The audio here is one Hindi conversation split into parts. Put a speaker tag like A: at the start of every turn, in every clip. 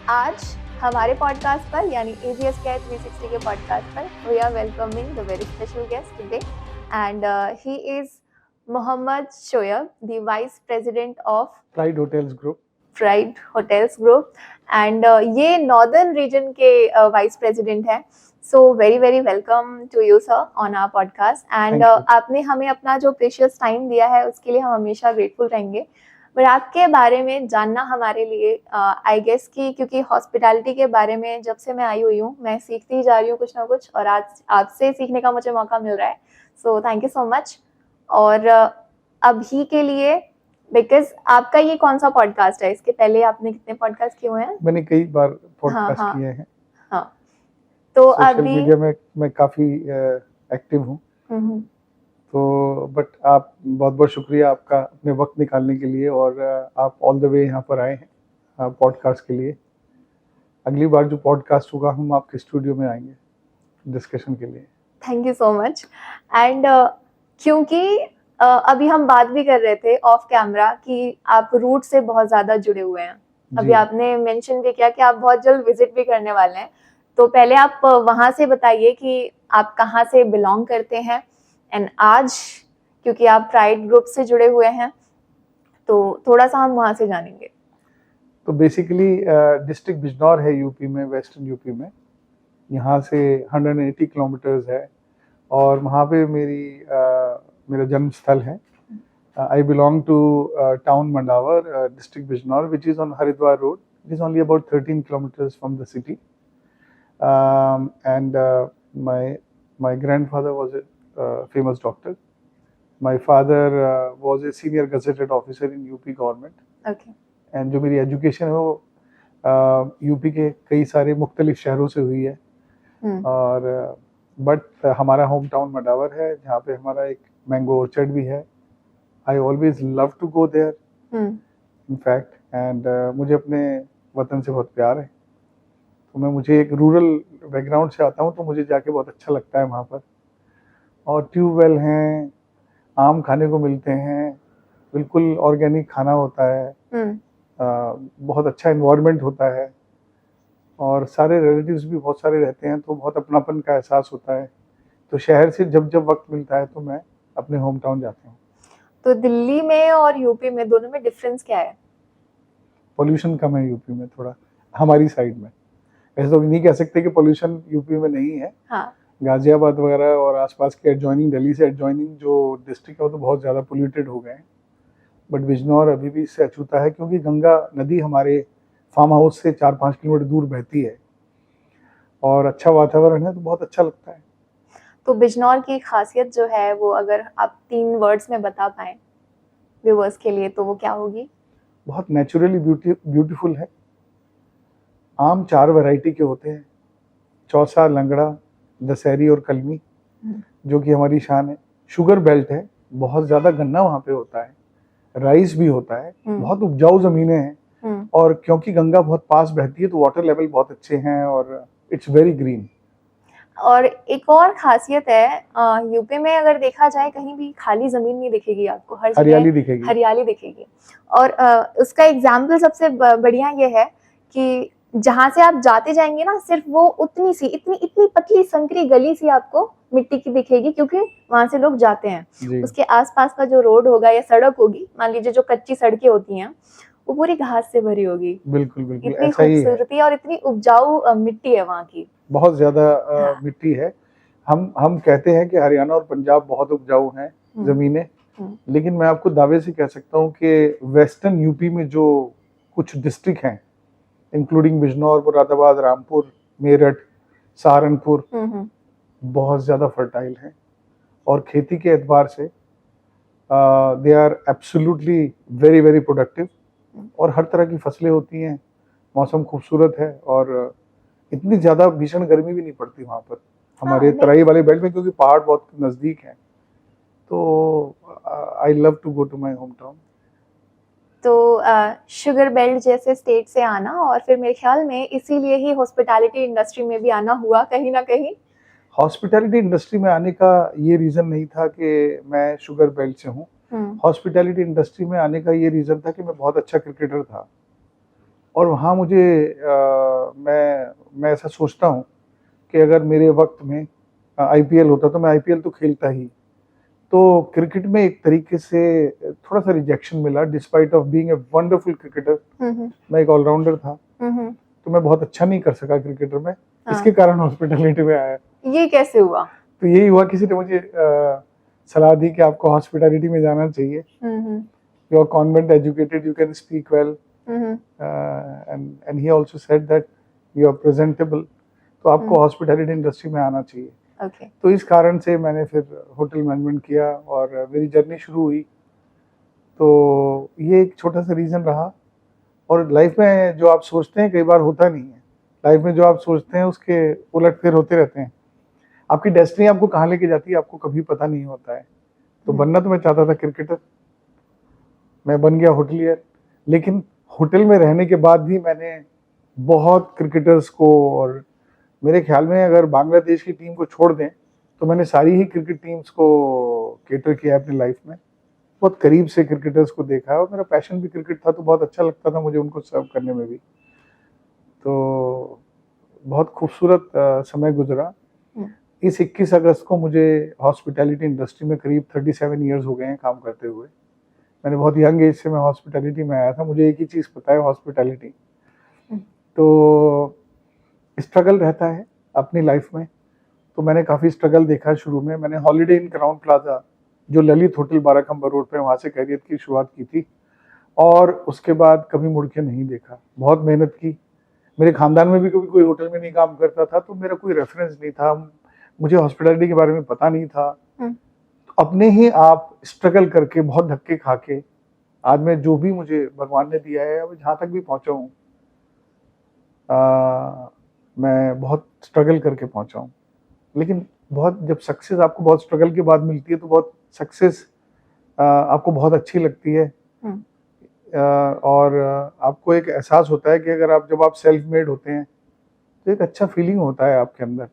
A: आज हमारे पॉडकास्ट पर यानी AGS Care 360 के पॉडकास्ट पर we are welcoming the very special guest today and he is Mohammad Shoaib, the vice president of
B: Pride Hotels group.
A: Pride Hotels group and ये नॉर्दर्न रीजन के वाइस प्रेसिडेंट हैं। So very very welcome to you sir on our podcast and आपने हमें अपना जो प्रेशियस टाइम दिया है उसके लिए हम हमेशा ग्रेटफुल रहेंगे। पर आपके बारे में जानना हमारे लिए आई गेस कि क्योंकि हॉस्पिटैलिटी के बारे में जब से मैं आई हुई हूँ मैं सीखती ही जा रही हूँ कुछ ना कुछ, और आज आपसे सीखने का मुझे मौका मिल रहा है। So thank you so much. और अभी के लिए बिकॉज आपका ये कौन सा पॉडकास्ट है, इसके पहले आपने कितने पॉडकास्ट किए हुए हैं?
B: मैंने कई बार पॉडकास्ट
A: हाँ,
B: किए हैं।
A: हाँ। तो
B: सोशल
A: अभी
B: मीडिया में मैं काफ़ी एक्टिव हूँ। तो बट आप बहुत बहुत शुक्रिया आपका अपने वक्त निकालने के लिए, और आप ऑल द वे यहाँ पर आए हैं पॉडकास्ट के लिए। अगली बार जो पॉडकास्ट होगा हम आपके स्टूडियो में आएंगे डिस्कशन के लिए।
A: Thank you so much. And क्योंकि अभी हम बात भी कर रहे थे ऑफ कैमरा कि आप रूट से बहुत ज़्यादा जुड़े हुए हैं। अभी आपने मेंशन भी किया कि आप बहुत जल्द विजिट भी करने वाले हैं। तो पहले आप वहाँ से बताइए कि आप कहाँ से बिलोंग करते हैं एंड आज क्योंकि आप प्राइड ग्रुप से जुड़े हुए हैं तो थोड़ा सा हम वहाँ से जानेंगे।
B: तो बेसिकली डिस्ट्रिक्ट बिजनौर है यूपी में, वेस्टर्न यूपी में। यहाँ से 180 किलोमीटर्स है और वहाँ पे मेरा जन्म स्थल है। I belong to town Mandawar, district Bijnor, which is on Haridwar Road. It is only about 13 kilometers from the city. And my grandfather was a famous doctor. My father was a senior gazetted officer in UP government.
A: Okay.
B: And जो मेरी एजुकेशन है वो यूपी के कई सारे मुख्तलिफ शहरों से हुई है। और बट हमारा होम टाउन मंडावर है जहाँ पे हमारा एक मैंगो ऑर्चर्ड भी है। I always love to go there, in fact, and मुझे अपने वतन से बहुत प्यार है। तो मुझे एक रूरल बैकग्राउंड से आता हूँ तो मुझे जाके बहुत अच्छा लगता है वहाँ पर। और ट्यूबवेल हैं, आम खाने को मिलते हैं, बिल्कुल ऑर्गेनिक खाना होता है, बहुत अच्छा इन्वायरमेंट होता है और सारे रिलेटिव्स भी बहुत सारे रहते हैं तो बहुत अपनापन का एहसास होता है। तो शहर से जब जब वक्त मिलता है तो मैं अपने होम टाउन जाता हूँ।
A: तो दिल्ली में और यूपी में दोनों में डिफरेंस क्या है?
B: पोल्यूशन कम है यूपी में थोड़ा, हमारी साइड में। ऐसे तो नहीं कह सकते कि पोल्यूशन यूपी में नहीं है।
A: हाँ।
B: गाजियाबाद वगैरह और आसपास के एडजॉइनिंग, दिल्ली से एडजॉइनिंग जो डिस्ट्रिक्ट है वो तो बहुत ज़्यादा पोल्यूटेड हो गए हैं। बट बिजनौर अभी भी इससे अछूता है क्योंकि गंगा नदी हमारे फार्म हाउस से 4-5 किलोमीटर दूर बहती है और अच्छा वातावरण है तो बहुत अच्छा लगता है।
A: तो बिजनौर की खासियत जो है वो अगर आप 3 वर्ड्स में बता पाएं व्यूअर्स के लिए तो वो क्या होगी?
B: बहुत नेचुरली ब्यूटीफुल है। आम 4 वैरायटी के होते हैं, चौसा, लंगड़ा, दशहरी और कलमी, जो कि हमारी शान है। शुगर बेल्ट है, बहुत ज़्यादा गन्ना वहाँ पे होता है, राइस भी होता है, बहुत उपजाऊ ज़मीनें हैं और क्योंकि गंगा बहुत पास बहती है तो वाटर लेवल बहुत अच्छे हैं और इट्स वेरी ग्रीन।
A: और एक और खासियत है यूपी में अगर देखा जाए कहीं भी खाली जमीन नहीं दिखेगी आपको, हर जगह हरियाली दिखेगी। और उसका एग्जाम्पल सबसे बढ़िया ये है कि जहाँ से आप जाते जाएंगे ना सिर्फ वो उतनी सी इतनी पतली संकरी गली सी आपको मिट्टी की दिखेगी क्योंकि वहां से लोग जाते हैं। उसके आसपास का जो रोड होगा या सड़क होगी, मान लीजिए जो कच्ची सड़कें होती हैं वो पूरी घास से भरी होगी।
B: बिल्कुल बिल्कुल
A: इतनी खूबसूरती और इतनी उपजाऊ मिट्टी है वहाँ की,
B: बहुत ज्यादा मिट्टी है। हम कहते हैं कि हरियाणा और पंजाब बहुत उपजाऊ हैं जमीनें, लेकिन मैं आपको दावे से कह सकता हूँ कि वेस्टर्न यूपी में जो कुछ डिस्ट्रिक्ट हैं इंक्लूडिंग बिजनौर, मुरादाबाद, रामपुर, मेरठ, सहारनपुर, बहुत ज़्यादा फर्टाइल हैं और खेती के एतबार से they are absolutely very very productive और हर तरह की फसलें होती हैं। मौसम खूबसूरत है और इतनी ज़्यादा भीषण गर्मी भी नहीं पड़ती वहाँ पर हमारे तराई वाले बेल्ट में क्योंकि पहाड़ बहुत नज़दीक हैं। तो I love to go to my home town.
A: तो शुगर बेल्ट जैसे स्टेट से आना और फिर मेरे ख्याल में इसीलिए ही हॉस्पिटैलिटी इंडस्ट्री में भी आना हुआ कहीं ना कहीं।
B: हॉस्पिटैलिटी इंडस्ट्री में आने का ये रीज़न नहीं था कि मैं शुगर बेल्ट से हूँ। हॉस्पिटैलिटी इंडस्ट्री में आने का ये रीज़न था कि मैं बहुत अच्छा क्रिकेटर था और वहाँ मुझे मैं ऐसा सोचता हूँ कि अगर मेरे वक्त में आईपीएल होता तो मैं आईपीएल तो खेलता ही। तो क्रिकेट में एक तरीके से थोड़ा सा रिजेक्शन मिला, despite of being a wonderful cricketer. मैं एक ऑलराउंडर था, तो मैं बहुत अच्छा नहीं कर सका क्रिकेटर में। इसके कारण हॉस्पिटैलिटी में आया।
A: ये कैसे हुआ?
B: तो यही हुआ, किसी ने मुझे सलाह दी कि आपको हॉस्पिटैलिटी में जाना चाहिए। You are convent educated, you can speak well, and he also said that you are presentable, तो आपको हॉस्पिटैलिटी इंडस्ट्री में आना चाहिए।
A: Okay.
B: तो इस कारण से मैंने फिर होटल मैनेजमेंट किया और मेरी जर्नी शुरू हुई। तो ये एक छोटा सा रीज़न रहा। और लाइफ में जो आप सोचते हैं कई बार होता नहीं है। लाइफ में जो आप सोचते हैं उसके उलट फिर होते रहते हैं। आपकी डेस्टिनी आपको कहाँ लेके जाती है आपको कभी पता नहीं होता है। तो बनना तो मैं चाहता था क्रिकेटर, मैं बन गया होटलियर। लेकिन होटल में रहने के बाद भी मैंने बहुत क्रिकेटर्स को, और मेरे ख्याल में अगर बांग्लादेश की टीम को छोड़ दें तो मैंने सारी ही क्रिकेट टीम्स को केटर किया है अपनी लाइफ में। बहुत करीब से क्रिकेटर्स को देखा है और मेरा पैशन भी क्रिकेट था, तो बहुत अच्छा लगता था मुझे उनको सर्व करने में भी। तो बहुत खूबसूरत समय गुजरा। इस 21 अगस्त को मुझे हॉस्पिटैलिटी इंडस्ट्री में करीब 37 इयर्स हो गए हैं काम करते हुए। मैंने बहुत यंग एज से मैं हॉस्पिटैलिटी में आया था। मुझे एक ही चीज़ पता है, हॉस्पिटैलिटी। तो स्ट्रगल रहता है अपनी लाइफ में। तो मैंने काफ़ी स्ट्रगल देखा शुरू में। मैंने हॉलीडे इन क्राउन प्लाजा, जो ललित होटल बाराखंबा रोड पे, वहाँ से कैरियर की शुरुआत की थी और उसके बाद कभी मुड़ के नहीं देखा। बहुत मेहनत की। मेरे खानदान में भी कभी कोई होटल में नहीं काम करता था, तो मेरा कोई रेफरेंस नहीं था, मुझे हॉस्पिटैलिटी के बारे में पता नहीं था। तो अपने ही आप स्ट्रगल करके, बहुत धक्के खा के, आज मैं जो भी मुझे भगवान ने दिया है, अब जहाँ तक भी पहुँचा हूँ, मैं बहुत स्ट्रगल करके पहुँचा हूँ। लेकिन बहुत, जब सक्सेस आपको बहुत स्ट्रगल के बाद मिलती है तो बहुत सक्सेस आपको बहुत अच्छी लगती है। और आपको एक एहसास होता है कि अगर आप, जब आप सेल्फ मेड होते हैं तो एक अच्छा फीलिंग होता है आपके अंदर।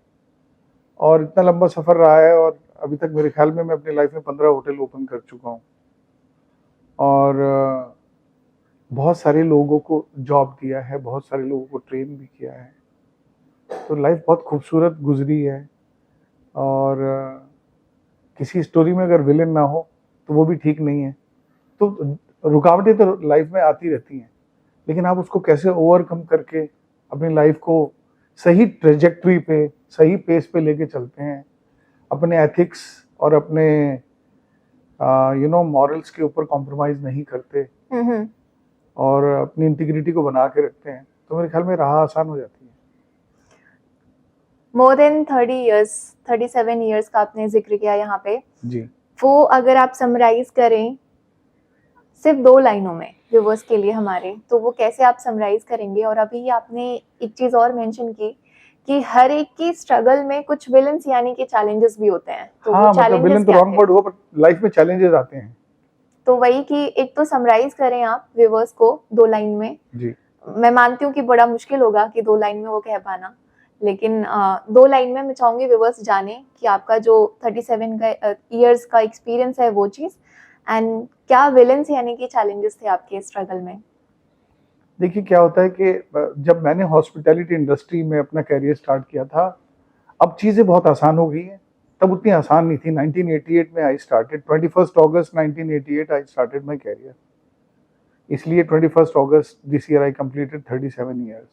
B: और इतना लंबा सफ़र रहा है और अभी तक मेरे ख्याल में मैं अपनी लाइफ में 15 होटल ओपन कर चुका हूँ और बहुत सारे लोगों को जॉब दिया है, बहुत सारे लोगों को ट्रेन भी किया है। तो लाइफ बहुत खूबसूरत गुजरी है। और किसी स्टोरी में अगर विलेन ना हो तो वो भी ठीक नहीं है। तो रुकावटें तो लाइफ में आती रहती हैं, लेकिन आप उसको कैसे ओवरकम करके अपनी लाइफ को सही ट्रेजेक्ट्री पे, सही पेस पे लेके चलते हैं, अपने एथिक्स और अपने मॉरल्स के ऊपर कॉम्प्रोमाइज़ नहीं करते और अपनी इंटीग्रिटी को बना के रखते हैं, तो मेरे ख्याल में राह आसान हो जाती है।
A: मोर देन 30 इयर्स, 37 इयर्स का आपने जिक्र किया यहाँ पे
B: जी।
A: वो अगर आप समराइज करें सिर्फ 2 लाइनों में व्यूअर्स के लिए हमारे, तो वो कैसे आप समराइज करेंगे? और अभी आपने एक चीज और मेंशन की कि हर एक की स्ट्रगल में कुछ विलेंस यानी कि चैलेंजेस भी होते हैं, तो
B: हाँ,
A: वो
B: मतलब विलेन तो रॉन्ग वर्ड हुआ, पर लाइफ में चैलेंजेस आते हैं।
A: तो वही कि एक तो समराइज करें आप व्यूअर्स को 2 लाइन में।
B: जी।
A: मैं मानती हूँ कि बड़ा मुश्किल होगा कि 2 लाइन में वो कह पाना, लेकिन 2 लाइन में मैं चाहूंगी व्यूअर्स जाने कि आपका जो 37 का इयर्स का एक्सपीरियंस है वो चीज, एंड क्या विलेंस यानी कि चैलेंजेस थे आपके स्ट्रगल में।
B: देखिए क्या होता है कि जब मैंने हॉस्पिटैलिटी इंडस्ट्री में अपना कैरियर स्टार्ट किया था, अब चीज़ें बहुत आसान हो गई हैं, तब उतनी आसान नहीं थी। 1988 में I started, 21 August 1988 I started my career. इसलिए 21 August this year I completed 37 years.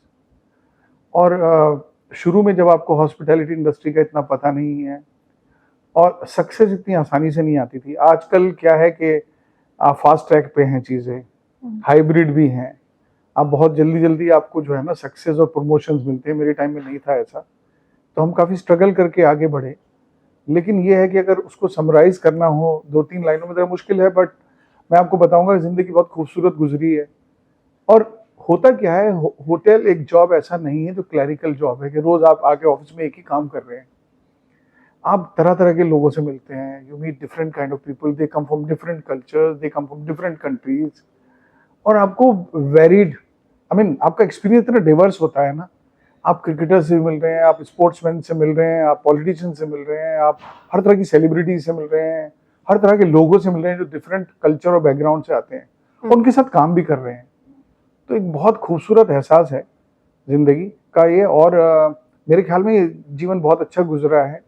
B: और शुरू में जब आपको हॉस्पिटैलिटी इंडस्ट्री का इतना पता नहीं है और सक्सेस इतनी आसानी से नहीं आती थी। आजकल क्या है कि आप फास्ट ट्रैक पे हैं, चीज़ें हाइब्रिड भी हैं, आप बहुत जल्दी जल्दी आपको जो है ना सक्सेस और प्रमोशंस मिलते हैं। मेरे टाइम में नहीं था ऐसा, तो हम काफ़ी स्ट्रगल करके आगे बढ़े। लेकिन ये है कि अगर उसको समराइज करना हो 2-3 लाइनों में, ज़रा मुश्किल है, बट मैं आपको बताऊंगा ज़िंदगी बहुत खूबसूरत गुजरी है। और होता क्या है, होटल एक जॉब ऐसा नहीं है जो क्लैरिकल जॉब है कि रोज़ आप आके ऑफिस में एक ही काम कर रहे हैं। आप तरह तरह के लोगों से मिलते हैं, you meet different kind of people, they come from different cultures, they come from different countries, और आपको वेरिड, आपका एक्सपीरियंस इतना डिवर्स होता है ना। आप क्रिकेटर से मिल रहे हैं, आप स्पोर्ट्समैन से मिल रहे हैं, आप पॉलिटिशियन से मिल रहे हैं, आप हर तरह की सेलिब्रिटीज से मिल रहे हैं, हर तरह के लोगों से मिल रहे हैं जो डिफरेंट कल्चर और बैकग्राउंड से आते हैं, उनके साथ काम भी कर रहे हैं। तो एक बहुत खूबसूरत एहसास है जिंदगी का ये। और मेरे ख्याल में ये जीवन बहुत अच्छा गुजरा है।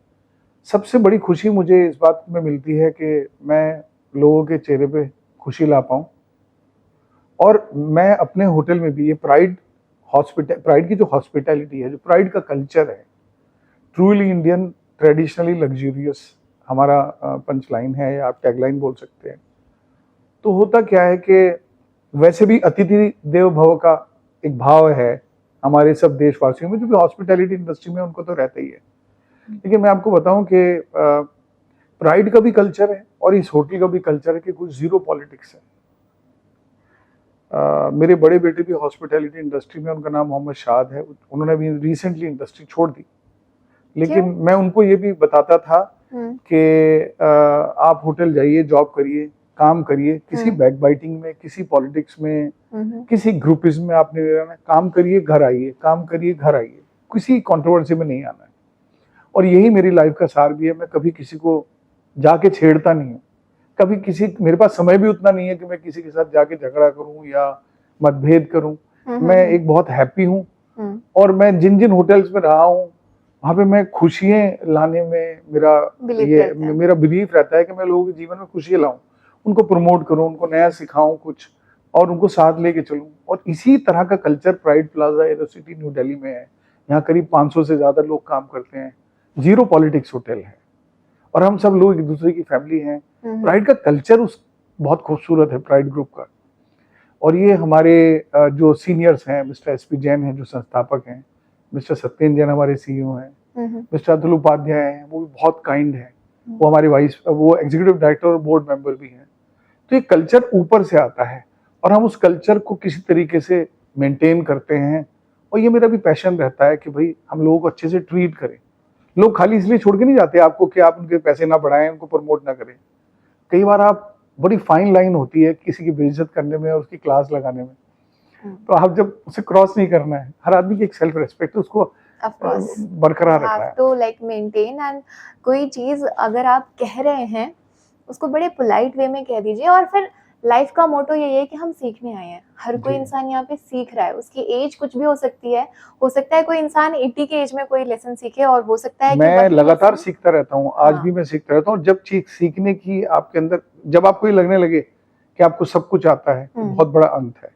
B: सबसे बड़ी खुशी मुझे इस बात में मिलती है कि मैं लोगों के चेहरे पे खुशी ला पाऊँ। और मैं अपने होटल में भी ये प्राइड की जो हॉस्पिटैलिटी है, जो प्राइड का कल्चर है, ट्रूली इंडियन, ट्रेडिशनली लग्जूरियस, हमारा पंच लाइन है या आप टैगलाइन बोल सकते हैं। तो होता क्या है कि वैसे भी अतिथि देव भव का एक भाव है हमारे सब देशवासियों में, जो भी हॉस्पिटैलिटी इंडस्ट्री में उनको तो रहता ही है। लेकिन मैं आपको बताऊं कि प्राइड का भी कल्चर है और इस होटल का भी कल्चर है कि कुछ जीरो पॉलिटिक्स है। मेरे बड़े बेटे भी हॉस्पिटैलिटी इंडस्ट्री में, उनका नाम मोहम्मद शाद है। उन्होंने भी रिसेंटली इंडस्ट्री छोड़ दी, लेकिन मैं उनको ये भी बताता था कि आप होटल जाइए, जॉब करिए, काम करिए, किसी बैक बाइटिंग में, किसी पॉलिटिक्स में, किसी ग्रुपिज्म में आपने रहना, काम करिए घर आइए, काम करिए घर आइए, किसी कंट्रोवर्सी में नहीं आना है। और यही मेरी लाइफ का सार भी है। मैं कभी किसी को जाके छेड़ता नहीं हूँ, कभी मेरे पास समय भी उतना नहीं है कि मैं किसी के साथ जाके झगड़ा करूं या मतभेद करूं। मैं एक बहुत हैप्पी हूँ, और मैं जिन जिन होटल्स में रहा हूँ वहां पे मैं खुशियां लाने में मेरा बिलीफ रहता है कि मैं लोगों के जीवन में खुशियां लाऊं, उनको प्रमोट करूं, उनको नया सिखाऊं कुछ, और उनको साथ लेके चलूं। और इसी तरह का culture pride plaza Aerocity new Delhi में है। यहाँ करीब 500 से ज्यादा लोग काम करते हैं। जीरो पॉलिटिक्स होटल है और हम सब लोग एक दूसरे की फैमिली हैं। प्राइड का कल्चर बहुत खूबसूरत है प्राइड ग्रुप का। और ये हमारे जो सीनियर्स हैं, मिस्टर एसपी जैन हैं जो संस्थापक हैं, मिस्टर सत्येंद्र जैन हमारे सीईओ हैं, मिस्टर अतुल उपाध्याय हैं, वो भी बहुत काइंड है। वो हमारे वो एग्जीक्यूटिव डायरेक्टर और बोर्ड मेंबर भी हैं। तो ये कल्चर ऊपर से आता है और हम उस कल्चर को किसी तरीके से मेंटेन करते हैं। और ये मेरा भी पैशन रहता है कि भाई हम लोगों को अच्छे से ट्रीट करें। लोग खाली इसलिए छोड़ के नहीं जाते आपको कि आप उनके पैसे ना बढ़ाएं, उनको प्रमोट ना करें। कई बार आप, बड़ी फाइन लाइन होती है किसी की बेइज्जत करने में और उसकी क्लास लगाने में। तो आप जब उसे क्रॉस नहीं करना है, हर आदमी की एक सेल्फ रेस्पेक्ट उसको बरकरार रखना है।
A: तो लाइक मेंटेन, एंड कोई चीज अगर आप कह रहे हैं उसको बड़े पोलाइट वे में कह दीजिए। और फिर लाइफ का मोटो यही है कि हम सीखने आए हैं। हर कोई इंसान यहाँ पे सीख रहा है। उसकी एज कुछ भी हो सकती है। हो सकता है कोई इंसान 80 के एज में कोई लेसन सीखे, और हो सकता है
B: मैं लगातार सीखता रहता हूँ। आज भी मैं सीखता रहता हूँ। जब सीखने की आपके अंदर, जब आपको ये लगने लगे कि आपको सब कुछ आता है, तो बहुत बड़ा अंत है।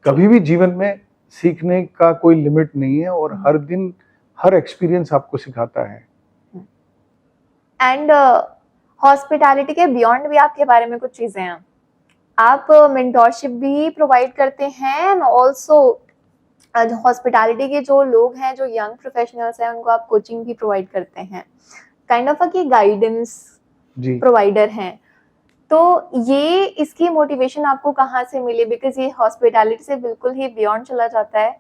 B: कभी भी जीवन में सीखने का कोई लिमिट नहीं है और हर दिन हर एक्सपीरियंस आपको सिखाता है।
A: एंड हॉस्पिटैलिटी के बियॉन्ड भी आपके बारे में कुछ चीजें हैं। आप मेंटोरशिप भी प्रोवाइड करते हैं, एंड ऑल्सो हॉस्पिटैलिटी के जो लोग हैं, जो यंग प्रोफेशनल्स हैं, उनको आप कोचिंग भी प्रोवाइड करते हैं, काइंड ऑफ की गाइडेंस प्रोवाइडर हैं। तो ये इसकी मोटिवेशन आपको कहाँ से मिली? बिकॉज ये हॉस्पिटैलिटी से बिल्कुल ही बियॉन्ड चला जाता है।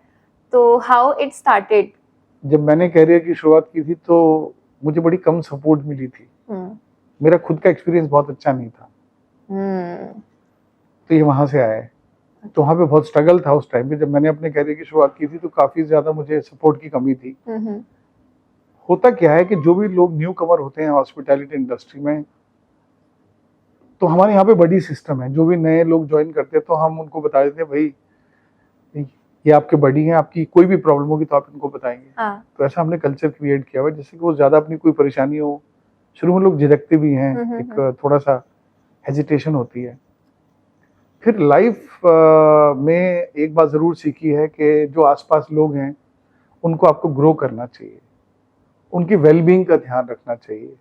A: तो हाउ इट स्टार्टेड?
B: जब मैंने करियर की शुरुआत की थी तो मुझे बड़ी कम सपोर्ट मिली थी। मेरा खुद का एक्सपीरियंस बहुत अच्छा नहीं था। तो ये वहां से आया है। तो वहाँ पे बहुत स्ट्रगल था उस टाइम पे। जब मैंने अपने करियर की शुरुआत की थी तो काफी ज्यादा मुझे सपोर्ट की कमी थी। होता क्या है कि जो भी लोग न्यू कमर होते हैं हॉस्पिटैलिटी इंडस्ट्री में, तो हमारे यहाँ पे बड़ी सिस्टम है। जो भी नए लोग ज्वाइन करते हैं तो हम उनको बता देते हैं, भाई ये आपके बड़ी हैं, आपकी कोई भी प्रॉब्लम होगी तो आप इनको बताएंगे। तो ऐसा हमने कल्चर क्रिएट किया हुआ, जिससे कि वो ज्यादा अपनी कोई परेशानी हो, शुरू में लोग झिझकते भी हैं, एक थोड़ा सा हेजिटेशन होती है। फिर लाइफ में एक बात जरूर सीखी है कि जो आसपास लोग हैं उनको आपको ग्रो करना चाहिए, उनकी वेलबींग का ध्यान रखना चाहिए।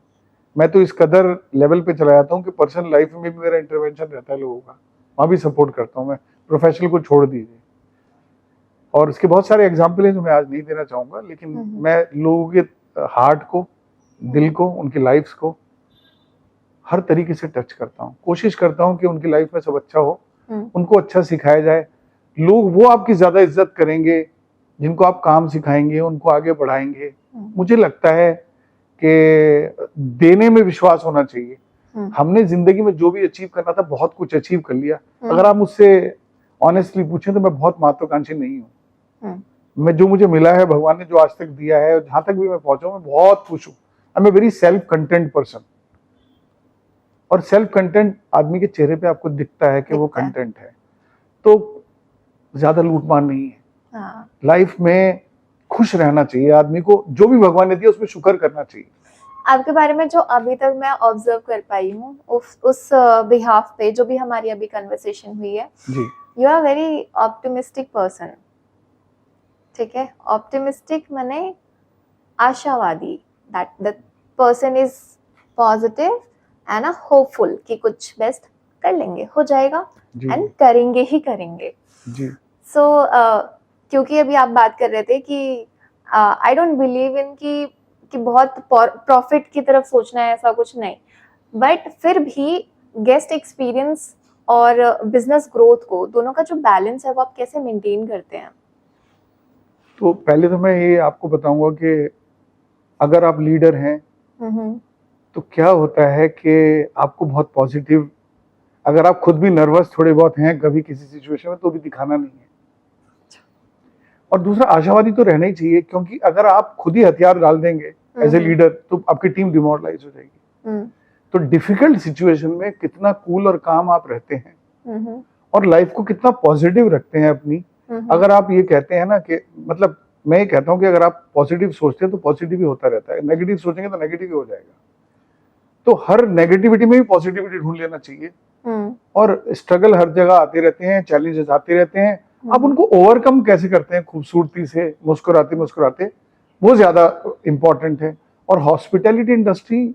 B: मैं तो इस कदर लेवल पे चला जाता हूँ कि पर्सनल लाइफ में भी मेरा इंटरवेंशन रहता है लोगों का, वहाँ भी सपोर्ट करता हूँ मैं। प्रोफेशनल को छोड़ दीजिए। और इसके बहुत सारे एग्जाम्पल हैं जो मैं आज नहीं देना चाहूँगा, लेकिन मैं लोगों के हार्ट को, दिल को, उनकी लाइफ्स को हर तरीके से टच करता हूँ। कोशिश करता हूँ कि उनकी लाइफ में सब अच्छा हो, उनको अच्छा सिखाया जाए। लोग वो आपकी ज्यादा इज्जत करेंगे जिनको आप काम सिखाएंगे, उनको आगे बढ़ाएंगे। मुझे लगता है कि देने में विश्वास होना चाहिए। हमने जिंदगी में जो भी अचीव करना था, बहुत कुछ अचीव कर लिया। अगर आप मुझसे ऑनेस्टली पूछें तो मैं बहुत महत्वाकांक्षी नहीं हूँ। मैं, जो मुझे मिला है, भगवान ने जो आज तक दिया है, जहां तक भी मैं पहुंचा हूं, मैं बहुत खुश हूँ। I am a very self content person. और सेल्फ कंटेंट आदमी के चेहरे पे आपको दिखता है कि वो कंटेंट है। तो ज्यादा लूटमार नहीं है।
A: हाँ।
B: लाइफ में खुश रहना चाहिए आदमी को, जो भी भगवान ने दिया उसमें शुक्र करना चाहिए।
A: आपके बारे में जो अभी तक मैं ऑब्जर्व कर पाई हूँ उस बिहाफ पे जो भी हमारी अभी कन्वर्सेशन हुई है,
B: जी
A: you are very optimistic person. ठीक है, ऑप्टिमिस्टिक माने आशावादी, that the person is positive and a hopeful कि कुछ बेस्ट कर लेंगे, हो जाएगा
B: जी
A: एंड करेंगे ही करेंगे।
B: जी
A: सो क्योंकि अभी आप बात कर रहे थे कि आई डोंट बिलीव इन कि बहुत प्रॉफिट की तरफ सोचना है, ऐसा कुछ नहीं, बट फिर भी गेस्ट एक्सपीरियंस और बिजनेस ग्रोथ को दोनों का जो बैलेंस है वो आप कैसे मेंटेन करते हैं?
B: तो पहले तो मैं ये आपको बताऊंगा कि अगर आप लीडर हैं तो क्या होता है कि आपको बहुत पॉजिटिव, अगर आप खुद भी नर्वस थोड़े बहुत हैं कभी किसी सिचुएशन में, तो भी दिखाना नहीं है। और दूसरा, आशावादी तो रहना ही चाहिए, क्योंकि अगर आप खुद ही हथियार डाल देंगे एज ए लीडर तो आपकी टीम डिमोरलाइज हो जाएगी। तो डिफिकल्ट सिचुएशन में कितना कूल और काम आप रहते हैं और लाइफ को कितना पॉजिटिव रखते हैं अपनी। अगर आप ये कहते हैं ना कि, मतलब मैं ये कहता हूँ कि अगर आप पॉजिटिव सोचते हैं तो पॉजिटिव ही होता रहता है, नेगेटिव सोचेंगे तो नेगेटिव ही हो जाएगा। तो हर नेगेटिविटी में भी पॉजिटिविटी ढूंढ लेना चाहिए। और स्ट्रगल हर जगह आते रहते हैं, चैलेंजेस आते रहते हैं, आप उनको ओवरकम कैसे करते हैं खूबसूरती से, मुस्कुराते मुस्कुराते, वो ज्यादा इम्पोर्टेंट है। और हॉस्पिटैलिटी इंडस्ट्री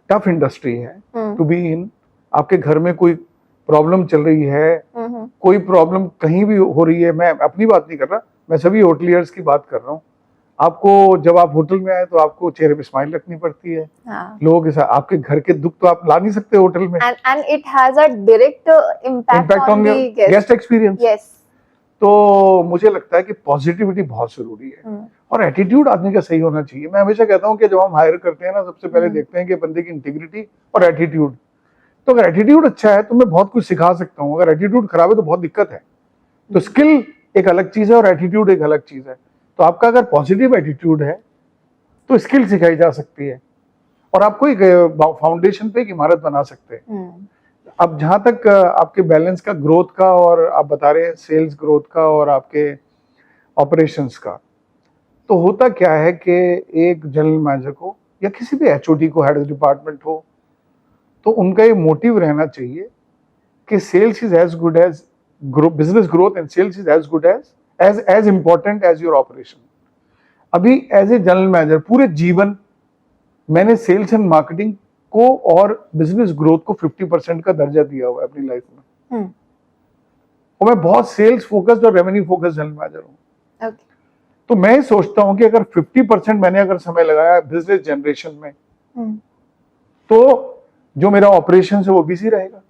B: टफ इंडस्ट्री है टू बी इन। आपके घर में कोई प्रॉब्लम चल रही है, कोई प्रॉब्लम कहीं भी हो रही है, मैं अपनी बात नहीं कर रहा, मैं सभी होटलियर्स की बात कर रहा हूँ। आपको जब आप होटल में आए तो आपको चेहरे पे स्माइल रखनी पड़ती है। लोगों के साथ आपके घर के दुख तो आप ला नहीं सकते होटल में,
A: and it has a direct impact on the
B: guest experience.
A: yes।
B: तो मुझे लगता है कि पॉजिटिविटी बहुत जरूरी है और एटीट्यूड आदमी का सही होना चाहिए। मैं हमेशा कहता हूँ कि जब हम हायर करते हैं ना, सबसे पहले देखते हैं कि बंदे की इंटीग्रिटी और एटीट्यूड। तो अगर एटीट्यूड अच्छा है तो मैं बहुत कुछ सिखा सकता हूँ, अगर एटीट्यूड खराब है तो बहुत दिक्कत है। तो स्किल एक अलग चीज है और एटीट्यूड एक अलग चीज है। तो आपका अगर पॉजिटिव एटीट्यूड है तो स्किल सिखाई जा सकती है और आपको एक फाउंडेशन पे एक इमारत बना सकते हैं। अब जहां तक आपके बैलेंस का, ग्रोथ का, और आप बता रहे हैं सेल्स ग्रोथ का और आपके ऑपरेशंस का, तो होता क्या है कि एक जनरल मैनेजर को या किसी भी एचओडी को, हेड डिपार्टमेंट हो, तो उनका ये मोटिव रहना चाहिए कि sales is as good as business growth and sales is as good as important as your operation. अभी एज ए जनरल मैनेजर पूरे जीवन मैंने सेल्स एंड मार्केटिंग को और बिजनेस ग्रोथ को 50% का दर्जा दिया हुआ है अपनी लाइफ में। और मैं बहुत सेल्स फोकस्ड और रेवेन्यू फोकस्ड जनरल मैनेजर हूँ। तो मैं सोचता हूं कि अगर 50% मैंने अगर समय लगाया बिजनेस जनरेशन में, तो जो मेरा ऑपरेशन है वो बिजी रहेगा।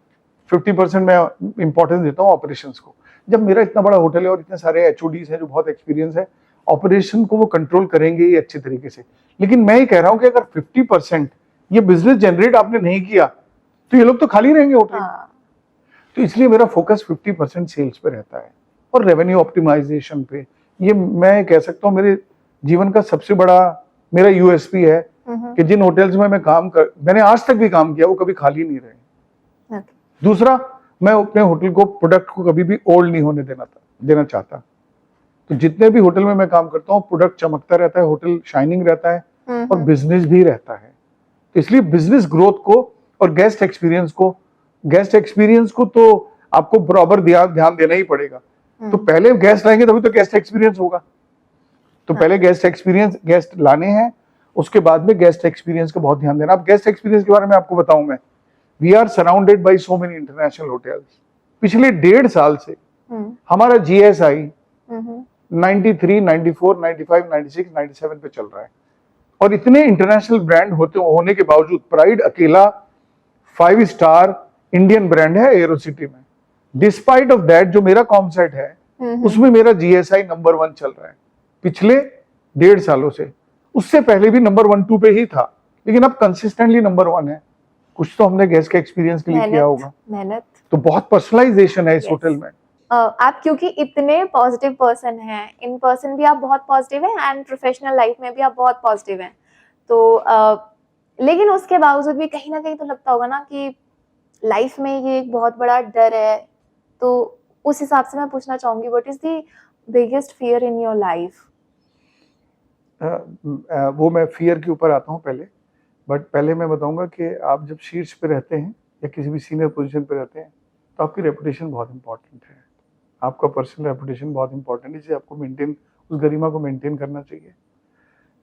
B: 50% मैं इंपॉर्टेंस देता हूँ ऑपरेशंस को। जब मेरा इतना बड़ा होटल है और इतने सारे एचओडीज हैं जो बहुत एक्सपीरियंस है, ऑपरेशन को वो कंट्रोल करेंगे ही अच्छे तरीके से। लेकिन मैं ये कह रहा हूं कि अगर 50% ये बिजनेस जनरेट आपने नहीं किया तो ये लोग तो खाली रहेंगे होटल। तो इसलिए मेरा फोकस 50% सेल्स पे रहता है और रेवेन्यू ऑप्टिमाइजेशन पे। ये मैं कह सकता हूँ मेरे जीवन का सबसे बड़ा मेरा यूएसपी है कि जिन होटल्स में मैंने आज तक भी काम किया वो कभी खाली नहीं रहे। दूसरा, मैं अपने होटल को, प्रोडक्ट को कभी भी ओल्ड नहीं होने देना चाहता। तो जितने भी होटल में मैं काम करता हूँ, प्रोडक्ट चमकता रहता है, होटल शाइनिंग रहता है और बिजनेस भी रहता है। तो इसलिए बिजनेस ग्रोथ को और गेस्ट एक्सपीरियंस को तो आपको बराबर ध्यान देना ही पड़ेगा। तो पहले गेस्ट आएंगे तभी तो गेस्ट एक्सपीरियंस होगा। तो पहले गेस्ट लाने हैं, उसके बाद में गेस्ट एक्सपीरियंस का बहुत ध्यान देना। अब गेस्ट एक्सपीरियंस के बारे में आपको बताऊं मैं, we are surrounded by so many international hotels. पिछले 1.5 साल से हमारा GSI 93, 94, 95, 96, 97 पे चल रहा है। और इतने इंटरनेशनल ब्रांड होने के बावजूद प्राइड अकेला 5 स्टार इंडियन ब्रांड है एरोसिटी में। डिस्पाइट ऑफ दैट, जो मेरा कॉमसेट है उसमें मेरा GSI नंबर 1 चल रहा है पिछले 1.5 सालों से। उससे पहले भी नंबर 1, 2 पे ही था, लेकिन अब कंसिस्टेंटली नंबर 1 है। कुछ तो हमने गेस्ट के एक्सपीरियंस के लिए किया होगा, मेहनत। तो बहुत पर्सनलाइजेशन है इस होटल में।
A: आप क्योंकि इतने पॉजिटिव पर्सन हैं, इन पर्सन भी आप बहुत पॉजिटिव हैं एंड प्रोफेशनल लाइफ में भी आप बहुत पॉजिटिव हैं, तो लेकिन उसके बावजूद भी कहीं ना कहीं तो लगता होगा ना कि लाइफ में ये एक बहुत बड़ा डर है, तो उस हिसाब से मैं पूछना चाहूंगी, what is the biggest fear in your life?
B: वो मैं फियर के ऊपर आता हूँ पहले, बट पहले मैं बताऊंगा कि आप जब शीर्ष पे रहते हैं या किसी भी सीनियर पोजीशन पे रहते हैं तो आपकी रेपुटेशन बहुत इंपॉर्टेंट है, आपका पर्सनल रेपुटेशन बहुत इंपॉर्टेंट है, जिसे आपको मेंटेन, उस गरिमा को मेंटेन करना चाहिए।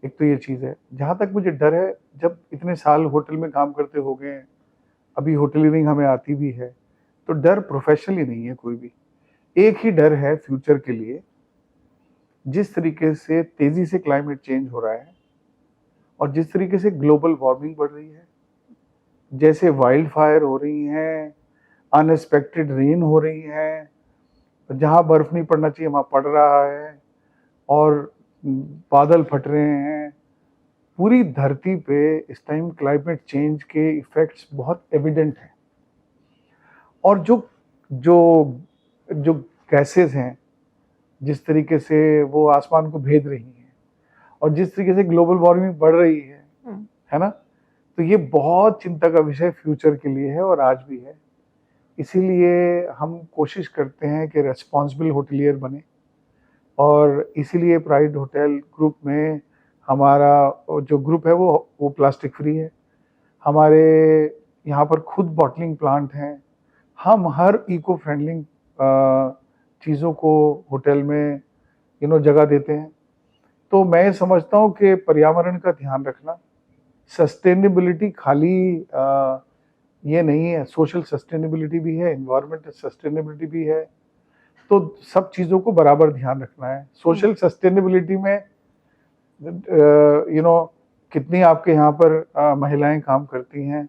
B: एक तो ये चीज़ है। जहाँ तक मुझे डर है, जब इतने साल होटल में काम करते हो गए हैं, अभी होटलियरिंग हमें आती भी है, तो डर प्रोफेशनली नहीं है कोई भी। एक ही डर है फ्यूचर के लिए, जिस तरीके से तेजी से क्लाइमेट चेंज हो रहा है और जिस तरीके से ग्लोबल वार्मिंग बढ़ रही है, जैसे वाइल्ड फायर हो रही हैं, अनएक्सपेक्टेड रेन हो रही है, जहाँ बर्फ नहीं पड़ना चाहिए वहाँ पड़ रहा है, और बादल फट रहे हैं। पूरी धरती पे इस टाइम क्लाइमेट चेंज के इफेक्ट्स बहुत एविडेंट हैं, और जो जो जो गैसेस हैं, जिस तरीके से वो आसमान को भेद रही हैं, और जिस तरीके से ग्लोबल वार्मिंग बढ़ रही है ना, तो ये बहुत चिंता का विषय फ्यूचर के लिए है और आज भी है। इसीलिए हम कोशिश करते हैं कि रेस्पॉन्सिबल होटलियर बने, और इसीलिए प्राइड होटल ग्रुप में हमारा जो ग्रुप है वो प्लास्टिक फ्री है। हमारे यहाँ पर खुद बॉटलिंग प्लांट हैं। हम हर इको फ्रेंडली चीज़ों को होटल में जगह देते हैं। तो मैं समझता हूँ कि पर्यावरण का ध्यान रखना, सस्टेनेबिलिटी खाली ये नहीं है, सोशल सस्टेनेबिलिटी भी है, एनवायरमेंटल सस्टेनेबिलिटी भी है। तो सब चीज़ों को बराबर ध्यान रखना है। सोशल सस्टेनेबिलिटी में कितनी आपके यहाँ पर महिलाएं काम करती हैं,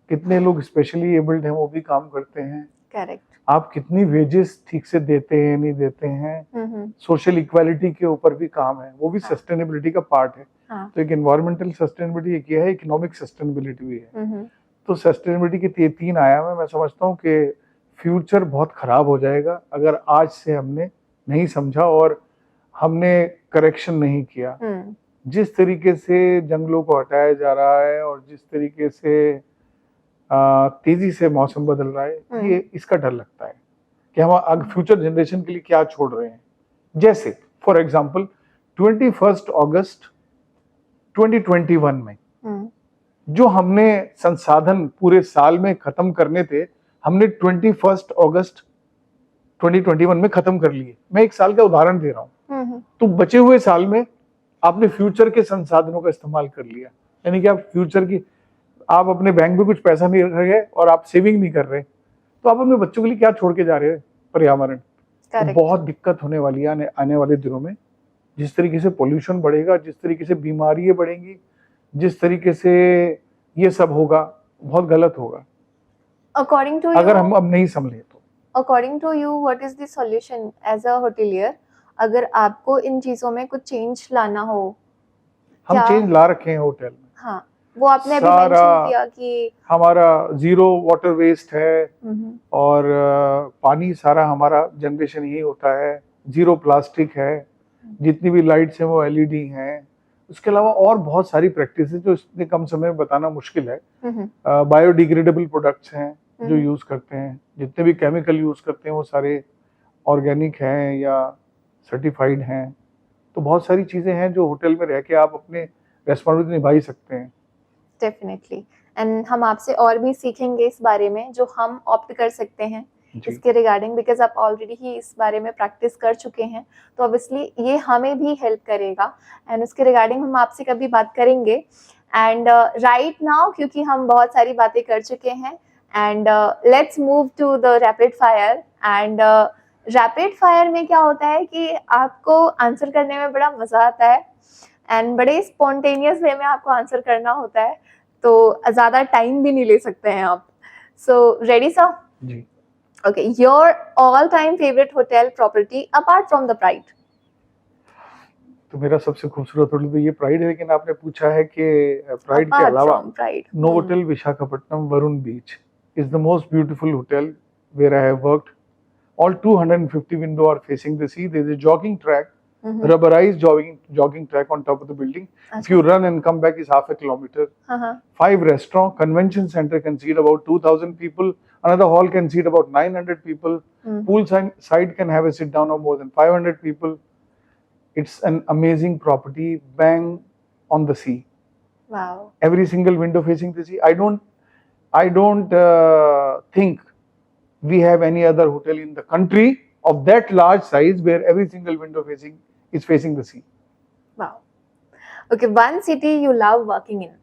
B: कितने लोग स्पेशली एबल्ड हैं वो भी काम करते हैं।
A: करेक्ट।
B: आप कितनी वेजेस ठीक से देते हैं नहीं देते हैं, सोशल इक्वालिटी के ऊपर भी काम है, वो भी सस्टेनेबिलिटी का पार्ट है। तो एक एनवायरमेंटल सस्टेनेबिलिटी एक है, इकोनॉमिक सस्टेनेबिलिटी भी है। तो सस्टेनेबिलिटी के तीन आयाम है। मैं समझता हूँ कि फ्यूचर बहुत खराब हो जाएगा अगर आज से हमने नहीं समझा और हमने करेक्शन नहीं किया। जिस तरीके से जंगलों को हटाया जा रहा है और जिस तरीके से तेजी से मौसम बदल रहा है, ये इसका डर लगता है कि हम आगे फ्यूचर जनरेशन के लिए क्या छोड़ रहे हैं। जैसे फॉर एग्जांपल 21 अगस्त 2021 में जो हमने संसाधन पूरे साल में खत्म करने थे, हमने 21 अगस्त 2021 में खत्म कर लिए। मैं एक साल का उदाहरण दे रहा हूँ। तो बचे हुए साल में आपने फ्यूचर के संसाधनों का इस्तेमाल कर लिया, यानी कि आप फ्यूचर की, आप अपने बैंक में कुछ पैसा नहीं रख रहे और आप सेविंग नहीं कर रहे, तो आप अपने बच्चों के लिए क्या छोड़ के जा रहे हैं? पर्यावरण। तो बहुत दिक्कत होने वाली है आने वाले दिनों में। जिस तरीके से पोल्यूशन बढ़ेगा, जिस तरीके से बीमारियां बढ़ेंगी, जिस तरीके से ये सब होगा, बहुत गलत होगा
A: अकॉर्डिंग टू
B: अगर हम अब नहीं संभले तो।
A: According to you what is the solution as a hotelier, अगर आपको इन चीजों में कुछ चेंज लाना हो?
B: हम चेंज ला रखे हैं होटल में।
A: हाँ, वो आपने अभी मेंशन किया कि
B: हमारा जीरो वाटर वेस्ट है, और पानी सारा हमारा जनरेशन यही होता है, जीरो प्लास्टिक है, जितनी भी लाइट्स हैं वो एलईडी हैं। उसके अलावा और बहुत सारी प्रैक्टिस है जो इतने कम समय में बताना मुश्किल है। बायोडिग्रेडेबल प्रोडक्ट्स हैं जो यूज करते हैं, जितने भी केमिकल यूज करते हैं वो सारे ऑर्गेनिक हैं या सर्टिफाइड हैं। तो बहुत सारी चीजें हैं जो होटल में रह के आप अपने रेस्पॉन्सिबिलिटी निभा ही सकते हैं।
A: डेफिनेटली, एंड हम आपसे और भी सीखेंगे इस बारे में जो हम ऑप्ट कर सकते हैं इसके रिगार्डिंग, बिकॉज आप ऑलरेडी ही इस बारे में प्रैक्टिस कर चुके हैं, तो ऑब्वियसली ये हमें भी हेल्प करेगा एंड उसके रिगार्डिंग हम आपसे कभी बात करेंगे। एंड राइट नाउ क्योंकि हम बहुत सारी बातें कर चुके हैं, and let's move to the rapid fire. And rapid fire में क्या होता है कि आपको आंसर करने में बड़ा मजा आता है एंड बड़े स्पॉन्टेनियस वे में आपको आंसर करना होता है, तो ज़्यादा टाइम भी नहीं ले सकते हैं आप। So ready sir?
B: जी।
A: Okay, your all-time favorite hotel property apart from the Pride?
B: तो मेरा सबसे खूबसूरत होटल तो ये प्राइड है, लेकिन आपने पूछा है कि प्राइड के अलावा Novotel Visakhapatnam Varun beach is the most beautiful hotel where I have worked. All 250 windows are facing the sea. There is a jogging track rubberized jogging track on top of the building. If you run and come back is half a kilometer. 5 restaurant, convention center can seat about 2,000 people. Another hall can seat about 900 people. Pool side can have a sit down of more than 500 people. It's an amazing property, bang on the sea.
A: Wow.
B: Every single window facing the sea. I don't think we have any other hotel in the country of that large size where every single window is facing the sea.
A: Wow. Okay, one city you love working in.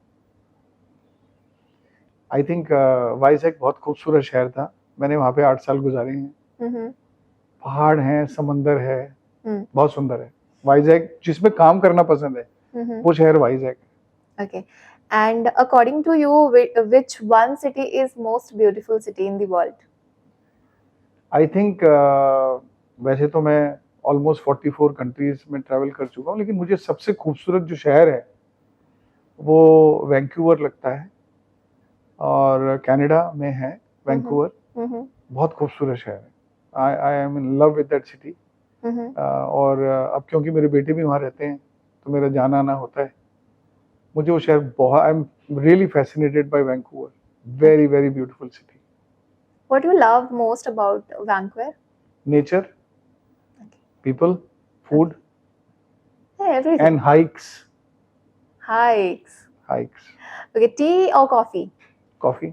B: I think Vizag बहुत खूबसूरत शहर था. मैंने वहाँ पे 8 साल गुजारे हैं. पहाड़ हैं, समंदर है, बहुत सुंदर है. वाइजैक जिसमें काम करना पसंद है वो शहर Vizag.
A: Okay. And according to you, which one city is most beautiful city in the world?
B: I think वैसे तो मैं ऑलमोस्ट 44 कंट्रीज में ट्रैवल कर चुका हूँ, लेकिन मुझे सबसे खूबसूरत जो शहर है वो वैंकूवर लगता है, और कनाडा में है वैंकूवर. बहुत खूबसूरत शहर है. I am in love with that city. और अब क्योंकि मेरे बेटे भी वहाँ रहते हैं तो मेरा जाना आना होता है. मुझे वो शहर बहुत, I am really fascinated by Vancouver. Very very beautiful city.
A: What do you love most about Vancouver?
B: Nature, people, food,
A: Everything.
B: and hikes.
A: Hikes. Okay, tea or coffee?
B: Coffee.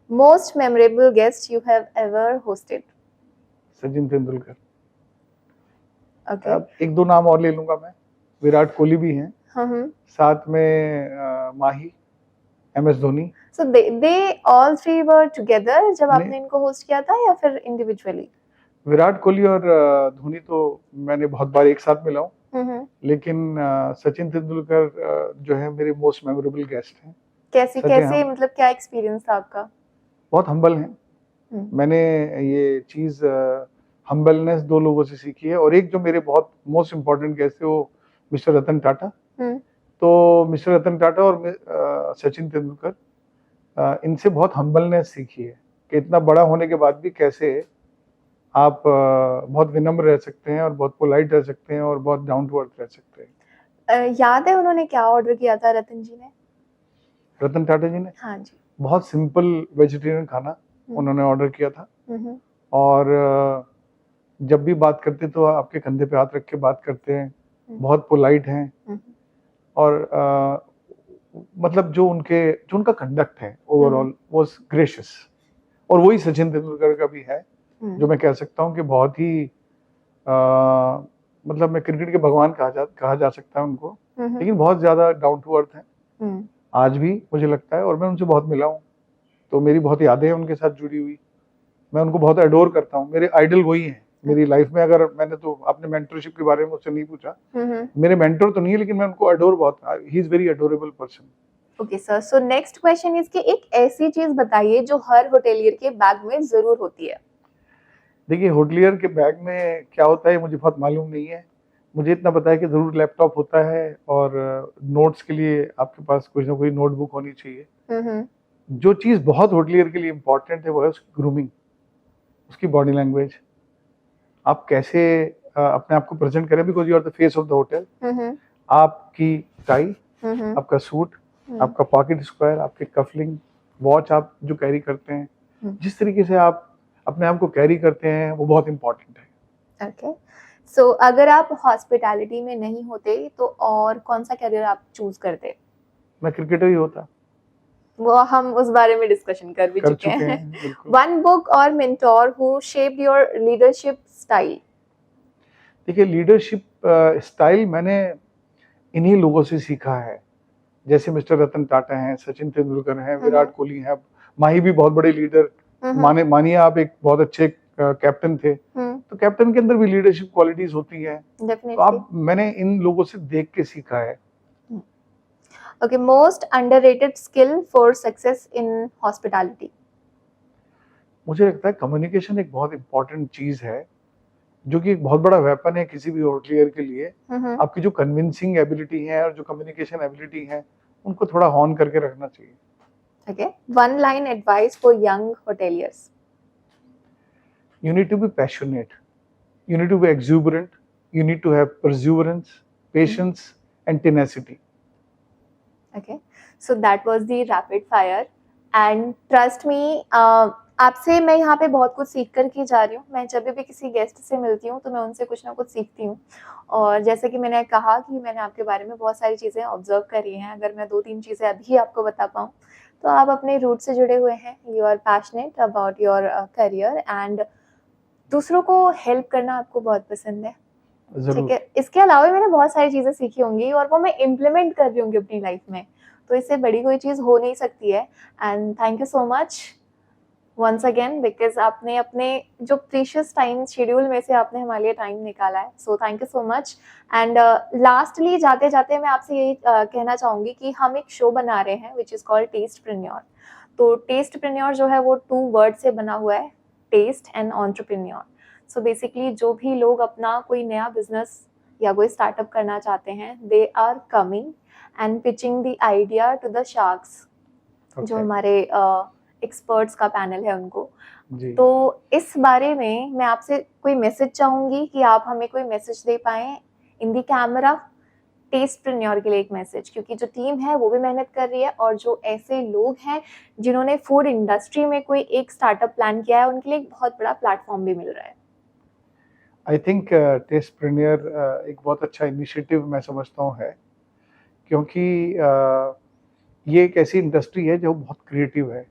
A: Most memorable guest you have ever hosted?
B: Sachin Tendulkar.
A: Okay.
B: अब एक दो नाम और ले लूंगा मैं. विराट कोहली भी हैं. साथ में माही, MS Dhoni.
A: So they all three were together जब आपने इनको होस्ट किया था या फिर individually?
B: विराट कोहली और धोनी तो मैंने बहुत बार एक साथ मिला हूँ, लेकिन सचिन तेंदुलकर जो है मेरे मोस्ट मेमोरेबल गेस्ट हैं.
A: कैसे मतलब क्या एक्सपीरियंस था आपका?
B: बहुत हम्बल हैं. मैंने ये चीज हम्बलनेस 2 लोगों से सीखी है, और एक जो मेरे बहुत मोस्ट इम्पोर्टेंट गेस्ट थे वो मिस्टर रतन टाटा. तो मिस्टर रतन टाटा और सचिन तेंदुलकर, इनसे बहुत हम्बलनेस सीखी है कि इतना बड़ा होने के बाद भी कैसे आप बहुत विनम्र रह सकते हैं और बहुत पोलाइट रह सकते हैं और बहुत डाउन टू अर्थ रह सकते हैं.
A: याद है उन्होंने क्या ऑर्डर किया था रतन जी ने?
B: रतन टाटा जी ने?
A: हाँ जी.
B: बहुत सिंपल वेजिटेरियन खाना उन्होंने ऑर्डर किया था. और जब भी बात करते तो आपके कंधे पे हाथ रख के बात करते हैं. बहुत पोलाइट हैं. और मतलब जो उनका कंडक्ट है ओवरऑल वाज ग्रेशियस. और वही सचिन तेंदुलकर का भी है, जो मैं कह सकता हूँ कि बहुत ही मतलब मैं क्रिकेट के भगवान कहा जा सकता है उनको. लेकिन बहुत ज्यादा डाउन टू अर्थ है आज भी मुझे लगता है. और मैं उनसे बहुत मिला हूँ, तो मेरी बहुत यादें हैं उनके साथ जुड़ी हुई. मैं उनको बहुत एडोर करता हूँ. मेरे आइडल वही हैं मेरी लाइफ में. अगर मैंने तो अपने मेंटरशिप के बारे में मुझसे नहीं पूछा, मेरे मेंटर तो नहीं है, लेकिन मैं उनको एडोर बहुत. He is very adorable person.
A: Okay sir, so next question is कि एक ऐसी चीज बताइए जो हर होटेलियर के बैग में जरूर होती है.
B: देखिए, होटलियर के बैग में क्या होता है मुझे बहुत मालूम नहीं है. मुझे इतना पता है कि जरूर लैपटॉप होता है, और नोट्स के लिए आपके पास कुछ ना कोई नोटबुक होनी चाहिए. जो चीज बहुत होटलियर के लिए इम्पोर्टेंट है वो है उसकी ग्रूमिंग, उसकी बॉडी लैंग्वेज. आप कैसे अपने आप को प्रेजेंट करें, because you are the face of the hotel. आपकी टाई, आपका सूट, आपका पॉकेट स्क्वायर, आपके कफलिंग, वॉच आप जो कैरी करते हैं, जिस तरीके से आप अपने आप को कैरी करते हैं वो बहुत इम्पोर्टेंट है.
A: ओके. सो अगर आप हॉस्पिटैलिटी में नहीं होते तो और कौन सा करियर आप चूज करते?
B: मैं क्रिकेटर ही होता.
A: वो हम उस बारे में डिस्कशन कर भी चुके हैं. वन बुक और mentor who shaped your leadership style?
B: देखिए, लीडरशिप स्टाइल मैंने इन्हीं लोगों से सीखा है. जैसे मिस्टर रतन टाटा हैं, सचिन तेंदुलकर हैं, विराट कोहली हैं, माही भी बहुत बड़े लीडर. मानिए आप एक बहुत अच्छे कैप्टन थे, तो कैप्टन के अंदर भी लीडरशिप क्वालिटीज होती हैं. तो मैंने इन लोगों से देख के सीखा है.
A: Okay, most underrated skill for success in hospitality?
B: मुझे लगता है कम्युनिकेशन एक बहुत इंपॉर्टेंट चीज है, जो कि एक बहुत बड़ा वेपन है किसी भी होटलियर के लिए. आपकी जो कन्विंसिंग एबिलिटी है और जो कम्युनिकेशन एबिलिटी है, उनको थोड़ा हॉर्न करके रखना चाहिए.
A: Okay, one line advice for young hoteliers?
B: You need to be passionate. You need to be exuberant. you need to have perseverance, patience, and tenacity.
A: Okay, so that was the rapid fire and trust me, आपसे मैं यहाँ पे बहुत कुछ सीख कर के जा रही हूँ। मैं जब भी किसी गेस्ट से मिलती हूँ तो मैं उनसे कुछ ना कुछ सीखती हूँ और जैसे कि मैंने कहा कि मैंने आपके बारे में बहुत सारी चीज़ें ऑब्जर्व करी हैं। अगर मैं 2-3 चीज़ें अभी आपको बता पाऊँ तो आप अपने रूट से जुड़े हुए हैं, you are passionate about your career and दूसरों को हेल्प करना आपको बहुत पसंद है। ठीक
B: जरूर।
A: है, इसके अलावा भी मैंने बहुत सारी चीज़ें सीखी होंगी और वो मैं इम्प्लीमेंट कर रही होंगी अपनी लाइफ में, तो इससे बड़ी कोई चीज़ हो नहीं सकती है and thank you so much once again because आपने अपने जो प्रीशियस टाइम शेड्यूल में से आपने हमारे लिए टाइम निकाला है, so thank you so much and lastly जाते-जाते मैं आपसे यही कहना चाहूँगी कि हम एक शो बना रहे हैं व्हिच इज़ कॉल्ड टेस्टप्रेन्योर। तो टेस्टप्रेन्योर जो है वो 2 वर्ड से बना हुआ है, taste and entrepreneur. So basically जो भी लोग अपना कोई नया बिजनेस या कोई स्टार्टअप करना चाहते हैं, they are coming and pitching the idea to the sharks, जो
B: Okay.
A: हमारे एक्सपर्ट्स का पैनल है उनको।
B: जी।
A: तो इस बारे में मैं आपसे कोई मैसेज चाहूंगी कि आप हमें कोई मैसेज दे पाएं इन दी कैमरा, टेस्टप्रेन्योर के लिए एक मैसेज, क्योंकि जो टीम है वो भी मेहनत कर रही है और जो ऐसे लोग हैं जिन्होंने फूड इंडस्ट्री में कोई एक स्टार्टअप प्लान किया है उनके लिए एक बहुत बड़ा प्लेटफॉर्म भी मिल रहा है।
B: आई थिंक टेस्टप्रेन्योर एक बहुत अच्छा इनिशिएटिव मैं समझता हूँ है, क्योंकि ये एक ऐसी इंडस्ट्री है जो बहुत क्रिएटिव है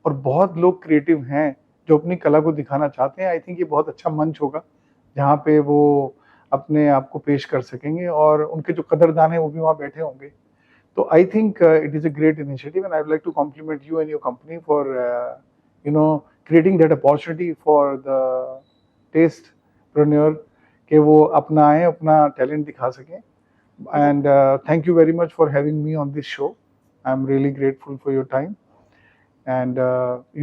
B: और बहुत लोग क्रिएटिव हैं जो अपनी कला को दिखाना चाहते हैं। आई थिंक ये बहुत अच्छा मंच होगा जहाँ पे वो अपने आप को पेश कर सकेंगे और उनके जो कदरदान है वो भी वहाँ बैठे होंगे। तो I think it is a great initiative and I would like to compliment you and your company for creating that opportunity for the testpreneur कि वो अपना आए, अपना टैलेंट दिखा सकें। And thank you very much for having me on this show. I'm really grateful for your time and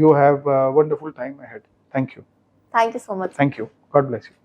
B: you have a wonderful time ahead. Thank you.
A: Thank you so much.
B: Thank you. God bless you.